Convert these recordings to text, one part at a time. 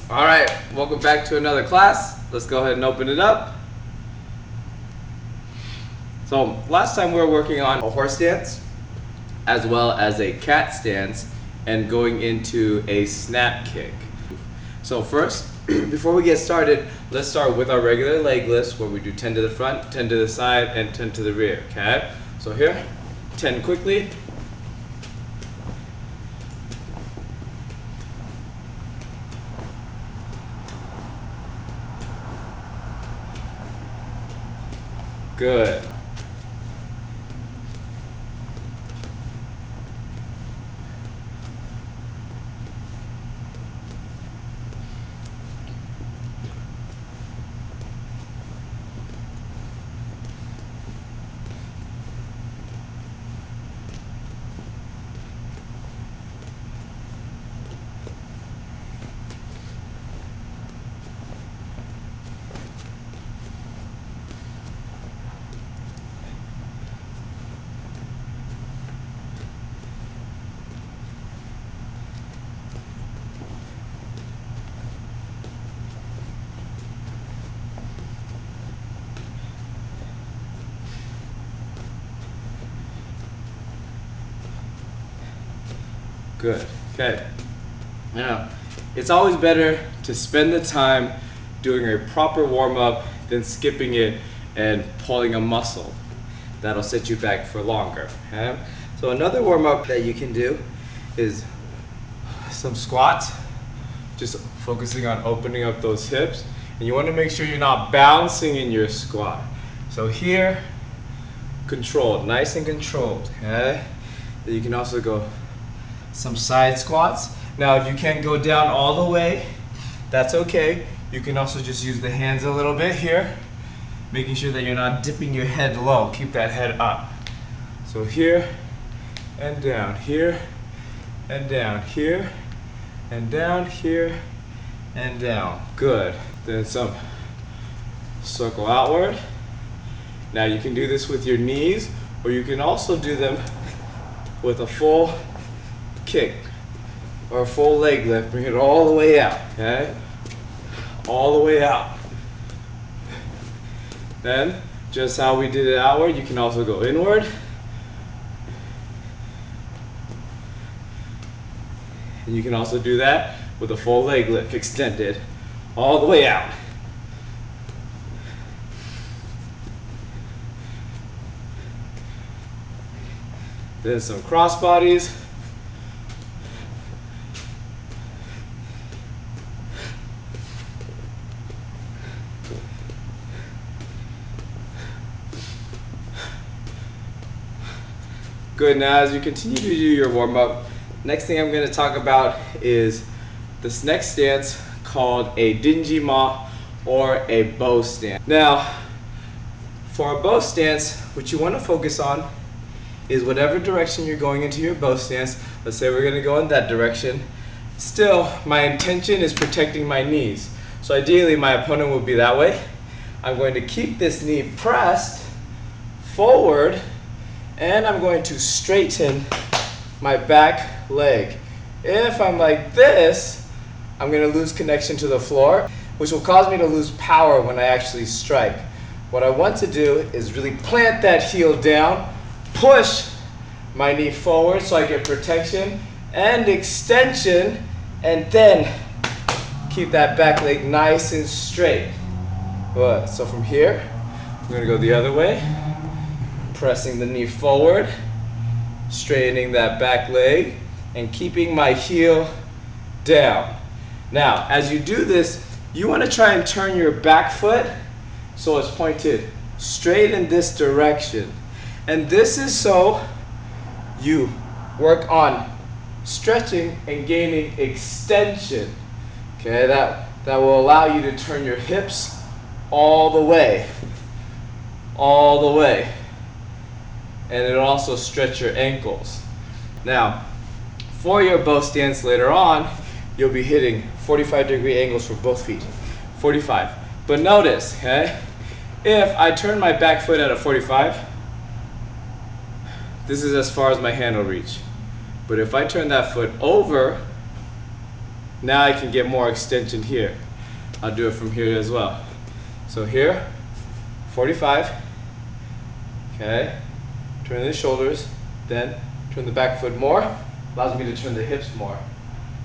Alright, welcome back to another class. Let's go ahead and open it up. So last time we were working on a horse stance as well as a cat stance and going into a snap kick. So first, before we get started, let's start with our regular leg lifts where we do 10 to the front, 10 to the side, and 10 to the rear, okay? So here, 10 quickly. Good. Good. Okay. Now, it's always better to spend the time doing a proper warm-up than skipping it and pulling a muscle. That'll set you back for longer. Okay? So another warm-up that you can do is some squats, just focusing on opening up those hips. And you want to make sure you're not bouncing in your squat. So here, controlled, nice and controlled. Okay? You can also go some side squats. Now if you can't go down all the way, that's okay. You can also just use the hands a little bit here, making sure that you're not dipping your head low. Keep that head up. So here and down, here and down, here and down, here and down. Good. Then some circle outward. Now you can do this with your knees, or you can also do them with a full kick or a full leg lift. Bring it all the way out, okay? All the way out. Then, just how we did it outward, you can also go inward. And you can also do that with a full leg lift, extended, all the way out. Then some cross bodies. Good. Now as you continue to do your warm-up, next thing I'm going to talk about is this next stance called a dingy ma or a bow stance. Now for a bow stance, what you want to focus on is whatever direction you're going into your bow stance. Let's say we're going to go in that direction. Still, my intention is protecting my knees. So ideally my opponent will be that way. I'm going to keep this knee pressed forward, and I'm going to straighten my back leg. If I'm like this, I'm going to lose connection to the floor, which will cause me to lose power when I actually strike. What I want to do is really plant that heel down, push my knee forward so I get protection and extension, and then keep that back leg nice and straight. Good. So from here, I'm going to go the other way. Pressing the knee forward, straightening that back leg, and keeping my heel down. Now, as you do this, you want to try and turn your back foot so it's pointed straight in this direction. And this is so you work on stretching and gaining extension. Okay, that will allow you to turn your hips all the way. All the way. And it'll also stretch your ankles. Now, for your bow stance later on, you'll be hitting 45-degree angles for both feet. 45. But notice, okay, if I turn my back foot at a 45, this is as far as my hand will reach. But if I turn that foot over Now I can get more extension here. I'll do it from here as well. So here, 45. Okay, turn the shoulders, then turn the back foot more. Allows me to turn the hips more.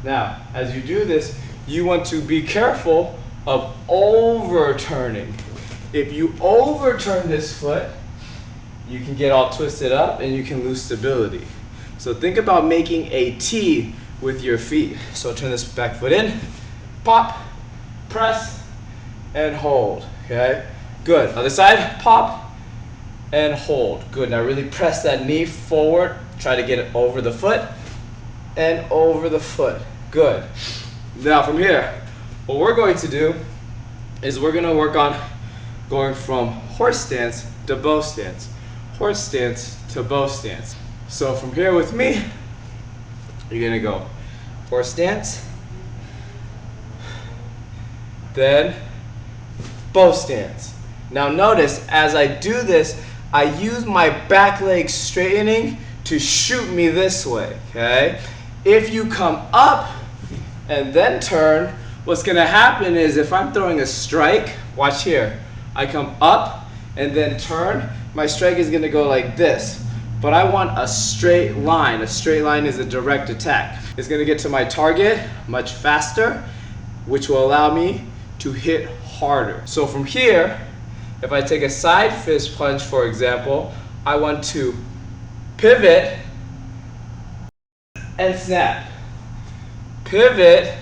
Now, as you do this, you want to be careful of overturning. If you overturn this foot, you can get all twisted up and you can lose stability. So think about making a T with your feet. So turn this back foot in, pop, press, and hold. Okay, good. Other side, pop, and hold. Good. Now really press that knee forward. Try to get it over the foot and over the foot. Good. Now from here, what we're going to do is we're going to work on going from horse stance to bow stance. Horse stance to bow stance. So from here with me, you're going to go horse stance, then bow stance. Now notice, as I do this, I use my back leg straightening to shoot me this way, okay? If you come up and then turn, what's gonna happen is if I'm throwing a strike, watch here, I come up and then turn, my strike is gonna go like this. But I want a straight line. A straight line is a direct attack. It's gonna get to my target much faster, which will allow me to hit harder. So from here, if I take a side fist punch, for example, I want to pivot and snap. Pivot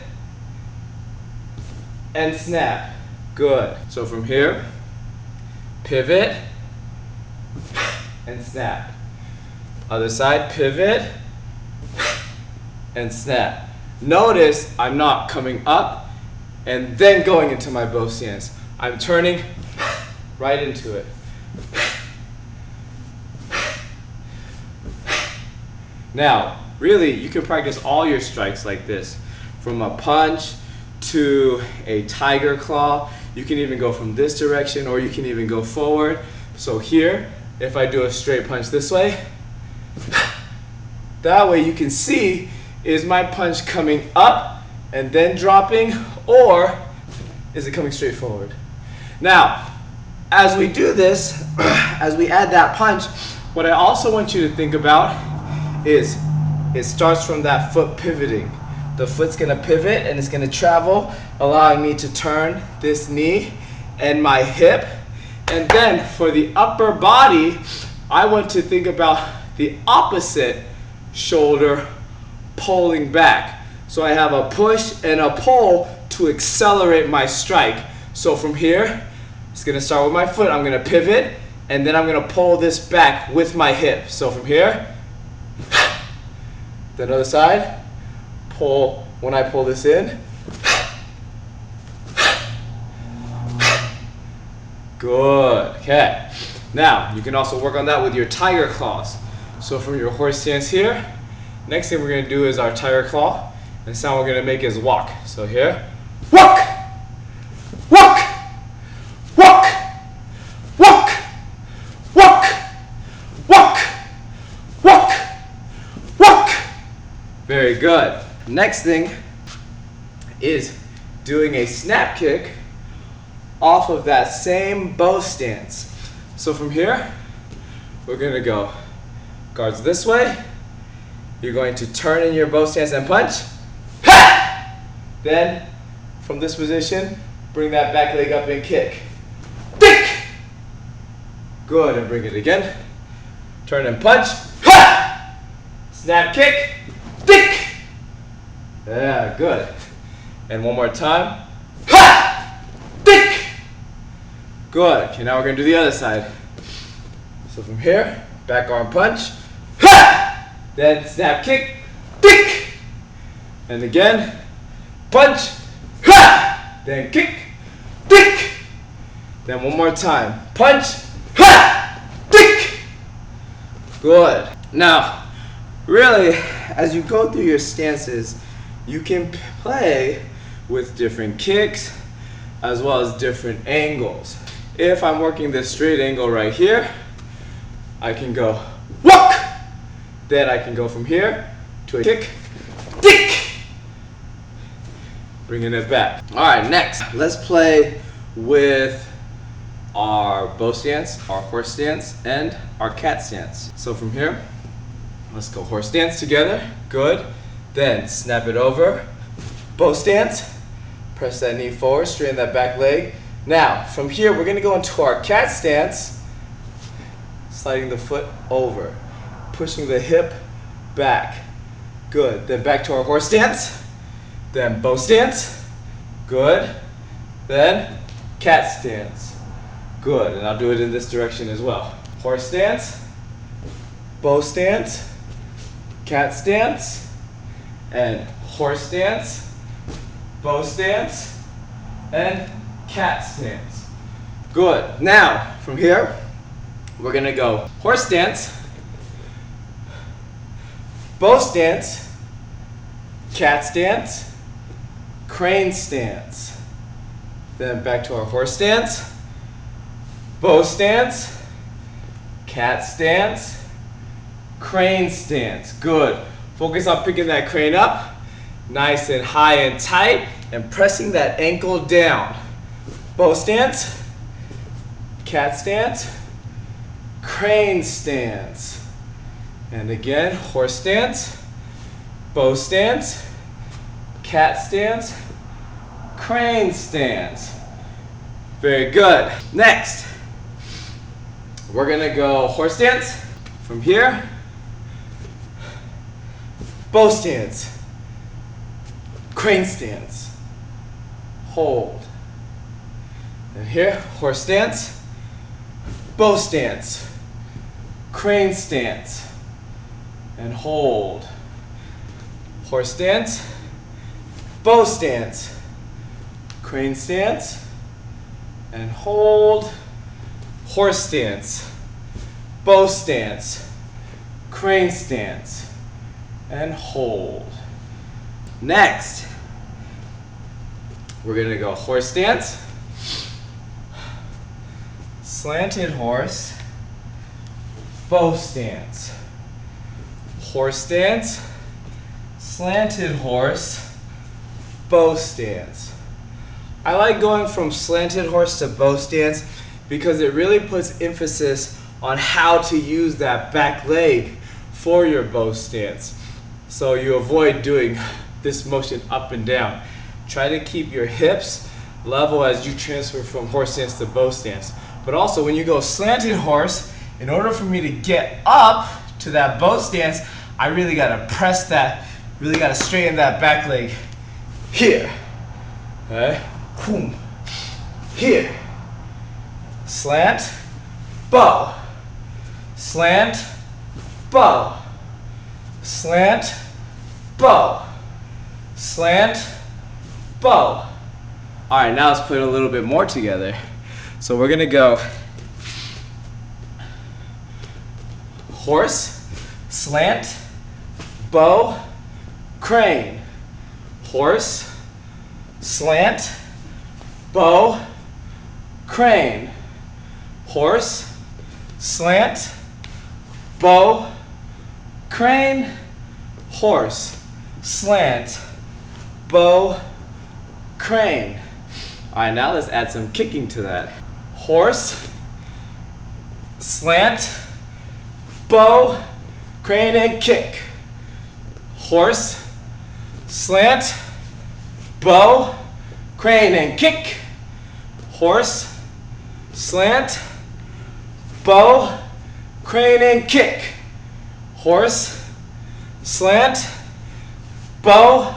and snap. Good. So from here, pivot and snap. Other side, pivot and snap. Notice I'm not coming up and then going into my bow stance. I'm turning right into it. Now, really, you can practice all your strikes like this. From a punch to a tiger claw. You can even go from this direction or you can even go forward. So here, if I do a straight punch this way, that way you can see, is my punch coming up and then dropping, or is it coming straight forward? Now, as we do this, as we add that punch, what I also want you to think about is it starts from that foot pivoting. The foot's gonna pivot and it's gonna travel, allowing me to turn this knee and my hip. And then for the upper body, I want to think about the opposite shoulder pulling back. So I have a push and a pull to accelerate my strike. So from here, it's gonna start with my foot. I'm gonna pivot and then I'm gonna pull this back with my hip. So from here, the other side, pull when I pull this in. Good, okay. Now, you can also work on that with your tiger claws. So from your horse stance here, next thing we're gonna do is our tiger claw. And the sound we're gonna make is walk. So here, walk, walk, walk, walk, walk, walk, walk, walk. Very good. Next thing is doing a snap kick off of that same bow stance. So from here, we're gonna go guards this way. You're going to turn in your bow stance and punch. Ha! Then, from this position, bring that back leg up and kick. Dick! Good, and bring it again. Turn and punch. Ha! Snap kick. Dick! Yeah, good. And one more time. Ha! Dick! Good. Okay, now we're going to do the other side. So from here, back arm punch. Ha! Then snap kick. Dick! And again, punch. Ha! Then kick. Dick! Then one more time. Punch. Ha! Dick! Good. Now, really, as you go through your stances, you can play with different kicks as well as different angles. If I'm working this straight angle right here, I can go walk. Then I can go from here to a kick, dick. bringing it back. All right, next, let's play with our bow stance, our horse stance, and our cat stance. So from here, let's go horse stance together. Good. Then snap it over. Bow stance. Press that knee forward, straighten that back leg. Now, from here, we're gonna go into our cat stance, sliding the foot over, pushing the hip back. Good. Then back to our horse stance. Then bow stance. Good. Then cat stance. Good. And I'll do it in this direction as well. Horse stance, bow stance, cat stance, and horse stance, bow stance, and cat stance. Good. Now, from here, we're gonna go horse stance, bow stance, cat stance, crane stance. Then back to our horse stance, bow stance, cat stance, crane stance. Good. Focus on picking that crane up, nice and high and tight, and pressing that ankle down. Bow stance, cat stance, crane stance. And again, horse stance, bow stance, cat stance, crane stance. Very good. Next, we're gonna go horse stance. From here, bow stance, crane stance, hold. And here, horse stance, bow stance, crane stance, and hold. Horse stance, bow stance, crane stance, and hold. Horse stance, bow stance, crane stance, and hold. Next, we're gonna go horse stance, slanted horse, bow stance, horse stance, slanted horse, bow stance. I like going from slanted horse to bow stance because it really puts emphasis on how to use that back leg for your bow stance. So you avoid doing this motion up and down. Try to keep your hips level as you transfer from horse stance to bow stance. But also when you go slanted horse, in order for me to get up to that bow stance, I really gotta press that, really gotta straighten that back leg here. Okay? Boom. Here. Slant, bow. Slant, bow. Slant, bow. Slant, bow. All right, now let's put a little bit more together. So we're gonna go horse, slant, bow, crane. Horse, slant, bow, crane. Horse, slant, bow, crane, horse, slant, bow, crane. All right, now let's add some kicking to that. Horse, slant, bow, crane, and kick. Horse, slant, bow, crane, and kick. Horse, slant, bow, crane, and kick. Horse, slant, bow,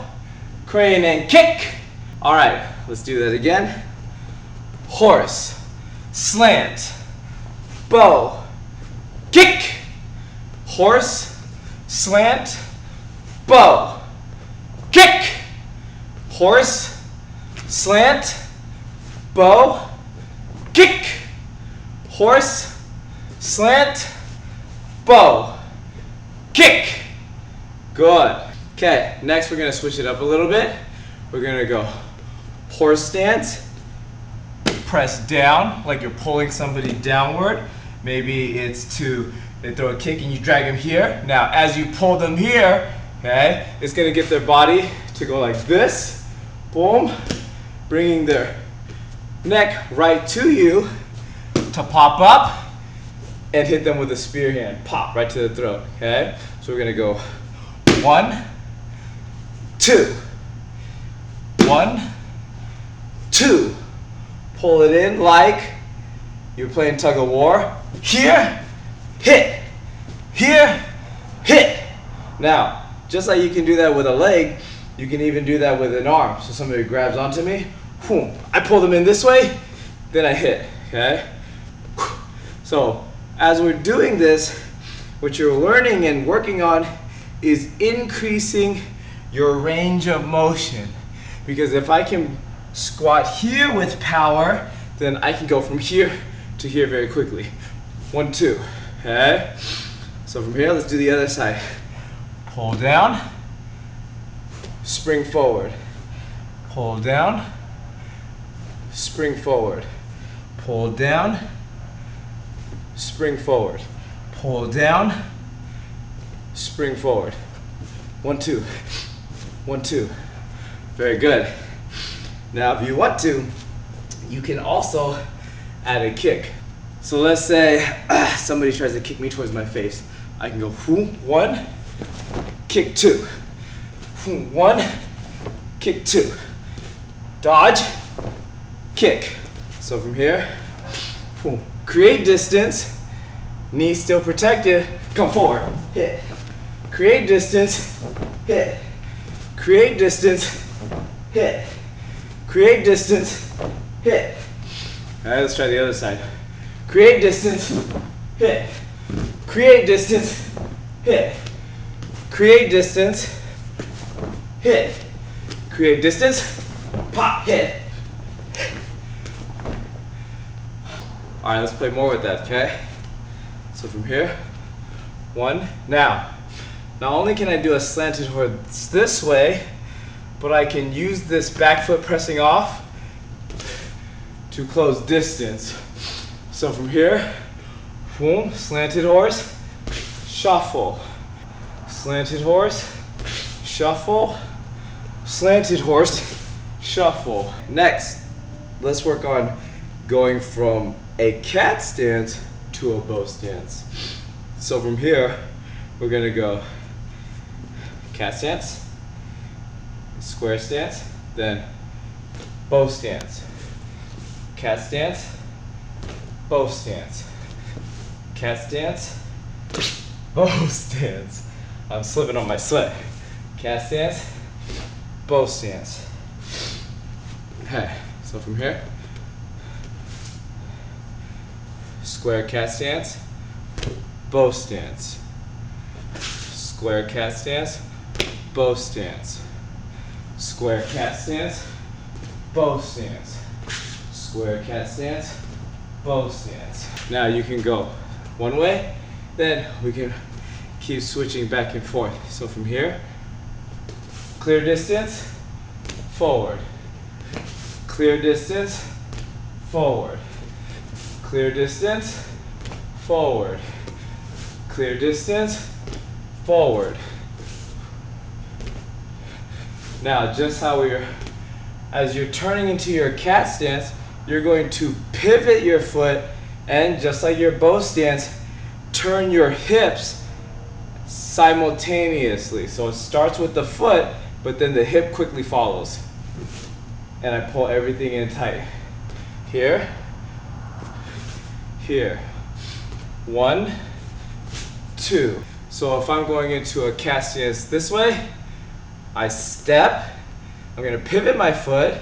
crane, and kick. All right, let's do that again. Horse, slant, bow, kick. Horse, slant, bow, kick. Horse, slant, bow, kick. Horse, slant, bow, kick. Good. Okay, next we're gonna switch it up a little bit. We're gonna go horse stance, press down like you're pulling somebody downward. Maybe it's they throw a kick and you drag them here. Now, as you pull them here, okay, it's gonna get their body to go like this boom, bringing their neck right to you to pop up and hit them with a spear hand. Pop right to the throat, okay? So we're gonna go 1, 2, 1, 2. Pull it in like you're playing tug of war. Here, hit. Here, hit. Now, just like you can do that with a leg, you can even do that with an arm. So somebody grabs onto me, boom, I pull them in this way, then I hit, okay? So as we're doing this, what you're learning and working on is increasing your range of motion. Because if I can squat here with power, then I can go from here to here very quickly. 1, 2, okay? So from here, let's do the other side. Pull down, spring forward. Pull down, spring forward. Pull down, spring forward. Pull down, spring forward. 1, 2, 1, 2. Very good. Now, if you want to, you can also add a kick. So let's say somebody tries to kick me towards my face. I can go 1, kick 2. 1, kick 2. Dodge, kick. So from here, create distance, knee still protected, come forward, hit. Create distance, hit. Create distance, hit. Create distance, hit. All right, let's try the other side. Create distance, hit. Create distance, hit. Create distance, hit. Create distance, pop, hit. All right, let's play more with that, okay? So from here, 1. Now, not only can I do a slanted horse this way, but I can use this back foot pressing off to close distance. So from here, boom, slanted horse, shuffle. Slanted horse, shuffle. Slanted horse, shuffle. Next, let's work on going from a cat stance to a bow stance. So from here, we're gonna go cat stance, square stance, then bow stance. Cat stance, bow stance. Cat stance, bow stance. I'm slipping on my sled. Cat stance, bow stance. Okay, so from here, square cat stance, bow stance. Square cat stance, bow stance. Square cat stance, bow stance. Square cat stance, bow stance. Now you can go one way, then we can keep switching back and forth. So from here, clear distance, forward. Clear distance, forward. Clear distance, forward. Clear distance, forward. Now, just how as you're turning into your cat stance, you're going to pivot your foot and just like your bow stance, turn your hips simultaneously. So it starts with the foot, but then the hip quickly follows. And I pull everything in tight. Here, here. 1, 2. So if I'm going into a cat stance this way, I step, I'm gonna pivot my foot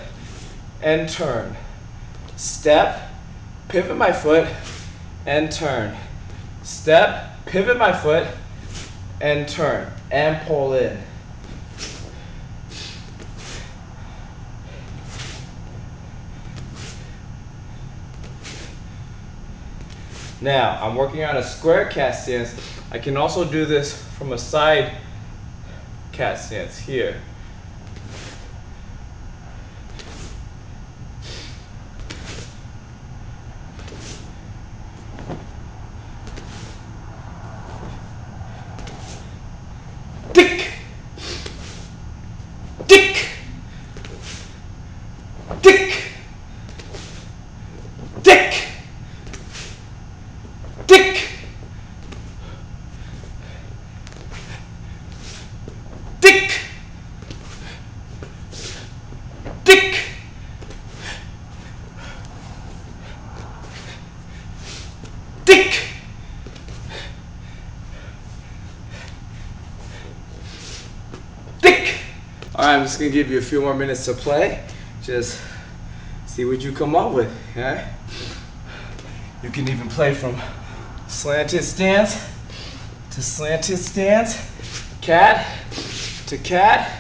and turn. Step, pivot my foot and turn. Step, pivot my foot and turn and pull in. Now, I'm working on a square cat stance. I can also do this from a side cat stance here. Tick, tick, tick, tick, tick, tick, tick, tick. All right, I'm just gonna give you a few more minutes to play. Just see what you come up with, okay? You can even play from slanted stance to slanted stance, cat to cat.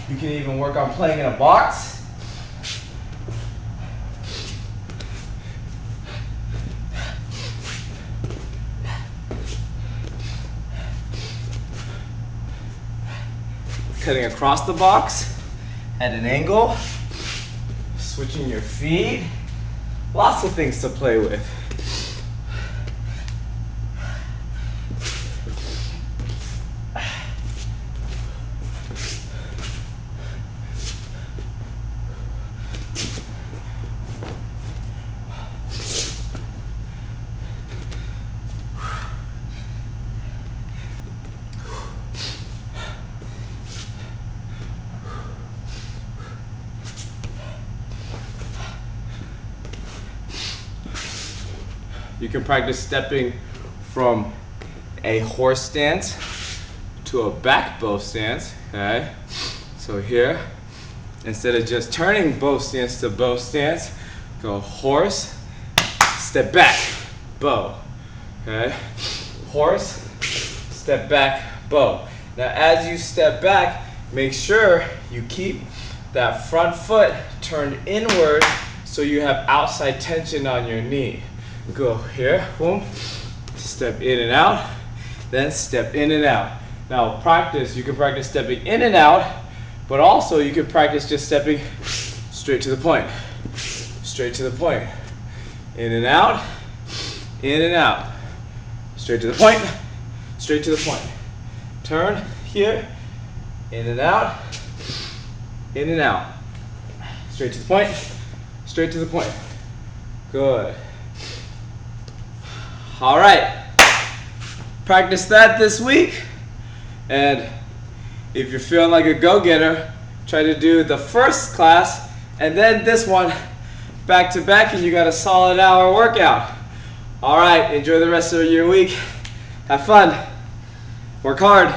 You can even work on playing in a box. Cutting across the box at an angle, switching your feet. Lots of things to play with. You can practice stepping from a horse stance to a back bow stance, okay? So here, instead of just turning bow stance to bow stance, go horse, step back, bow, okay? Horse, step back, bow. Now as you step back, make sure you keep that front foot turned inward so you have outside tension on your knee. Go here, boom, step in and out, then step in and out. Now practice, you can practice stepping in and out, but also you can practice just stepping straight to the point, straight to the point. In and out, straight to the point, straight to the point. Turn here, in and out, straight to the point, straight to the point. Good. All right, practice that this week, and if you're feeling like a go-getter, try to do the first class and then this one back to back, and you got a solid hour workout. All right, enjoy the rest of your week. Have fun, work hard.